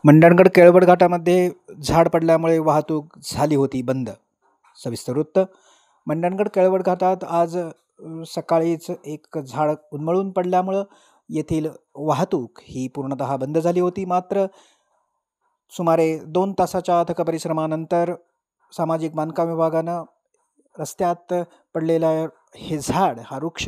मंडणगड केळवड घाटामध्ये झाड पडल्यामुळे वाहतूक झाली होती बंद. सविस्तर वृत्त. मंडणगड केळवड घाटात आज सकाळीच एक झाड उन्मळून पडल्यामुळं येथील वाहतूक ही पूर्णतः बंद झाली होती. मात्र सुमारे 2 तासाच्या अथक परिश्रमानंतर सामाजिक बांधकाम विभागानं रस्त्यात पडलेला हा वृक्ष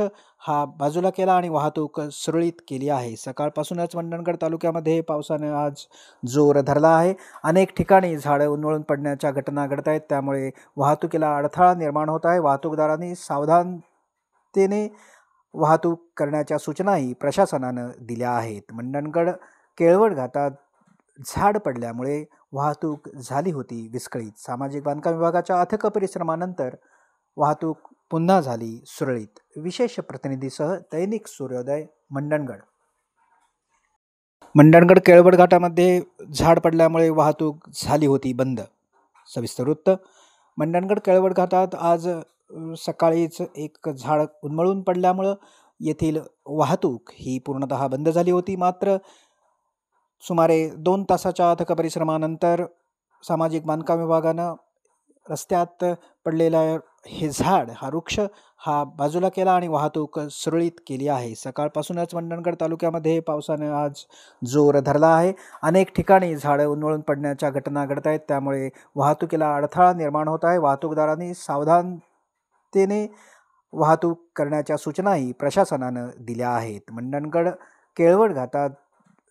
बाजूला केला आणि वाहतूक सुरळीत केली आहे. सकाळपासूनच मंडणगड तालुक्यामध्ये पावसाने आज जोर धरला आहे. अनेक ठिकाणी झाडं उन्मळून पडण्याच्या घटना घडत आहेत, त्यामुळे वाहतुकीला अडथळा निर्माण होत आहे. वाहतूकदारांनी सावधानतेने वाहतूक करण्याच्या सूचनाही प्रशासनानं दिल्या आहेत. मंडणगड केळवड घाटात झाड पडल्यामुळे वाहतूक झाली होती विस्कळीत. सामाजिक बांधकाम विभागाच्या अथक परिश्रमानंतर वाहतूक पुन्हा झाली सुरळीत. विशेष प्रतिनिधीसह दैनिक सूर्योदय, मंडणगड. मंडणगड केळवड घाटामध्ये झाड पडल्यामुळे वाहतूक झाली होती बंद. सविस्तर वृत्त. मंडणगड केळवड घाटात आज सकाळीच एक झाड उन्मळून पडल्यामुळं येथील वाहतूक ही पूर्णतः बंद झाली होती. मात्र सुमारे 2 तासाच्या अथक परिश्रमानंतर सामाजिक बांधकाम विभागानं रस्त्यात पडलेला हा वृक्ष बाजूला केला आणि वाहतूक सुरळीत केली आहे. सकाळपासूनच मंडणगड तालुक्यामध्ये पावसाने आज जोर धरला आहे. अनेक ठिकाणी झाडं उन्मळून पडण्याच्या घटना घडत आहेत, त्यामुळे वाहतुकीला अडथळा निर्माण होत आहे. वाहतूकदारांनी सावधानतेने वाहतूक करण्याच्या सूचनाही प्रशासनानं दिल्या आहेत. मंडणगड केळवड घाटात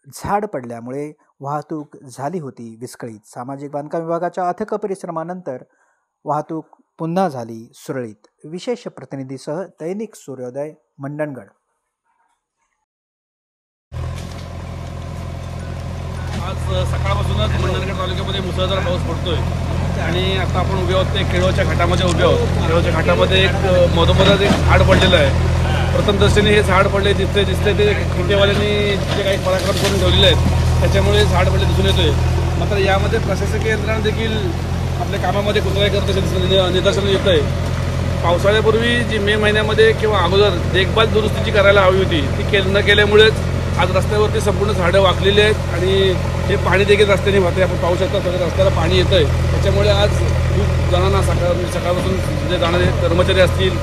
झाड पडल्यामुळे वाहतूक झाली होती विस्कळीत. सामाजिक बांधकाम विभागाच्या अथक परिश्रमानंतर वाहतूक पुन्हा झाली सुरळीत. विशेष प्रतिनिधीसह दैनिक सूर्योदय, मंडणगड. आज सकाळपासूनच मंडणगड तालुक्यामध्ये मुसळधार पाऊस पडतोय आणि आता आपण उभे आहोत ते केळवच्या घाटामध्ये उभे आहोत. केळवच्या घाटामध्ये एक मधोमधात एक झाड पडलेलं आहे. प्रथम दर्शनी हे झाड पडले दिसते ते खिंडेवाल्यांनी जे काही पराक्रम करून ठेवलेले आहेत त्याच्यामुळे झाड पडले दिसून येतोय. मात्र यामध्ये प्रशासकीय यंत्रणा देखील आपल्या कामामध्ये कुठलाही करत निदर्शन येत आहे. पावसाळ्यापूर्वी जी मे महिन्यामध्ये किंवा अगोदर देखभाल दुरुस्ती जी करायला हवी होती ती न केल्यामुळेच आज रस्त्यावरती संपूर्ण झाडं वाकलेली आहेत आणि हे पाणी देखील रस्त्याने वाहते. आपण पाहू शकता सगळं रस्त्याला पाणी येतं आहे. त्याच्यामुळे आज खूप जणांना सकाळपासून जे जाणारे कर्मचारी असतील,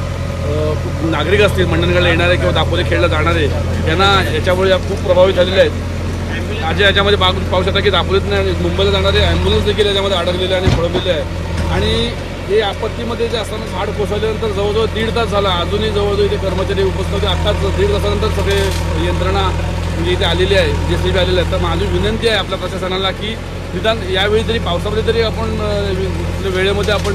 नागरिक असतील, मंडणगडला येणारे किंवा दापोली खेळला जाणारे, यांना याच्यामुळे खूप प्रभावित झालेले आहेत. आज याच्यामध्ये पाहू शकता की दापोलीत मुंबईला जाणारे ॲम्ब्युलन्स देखील याच्यामध्ये अडकलेले आणि पळवलेले आहे. आणि हे आपत्तीमध्ये जे असताना झाड कोसळल्यानंतर जवळजवळ 1.5 तास झाला. अजूनही जवळजवळ इथे कर्मचारी उपस्थित होते. आत्ताच 1.5 तासानंतर सगळे यंत्रणा म्हणजे इथे आलेली आहे, JCB आलेले आहेत. तर माझी विनंती आहे आपल्या प्रशासनाला की निदान यावेळी जरी पावसामध्ये तरी आपण वेळेमध्ये आपण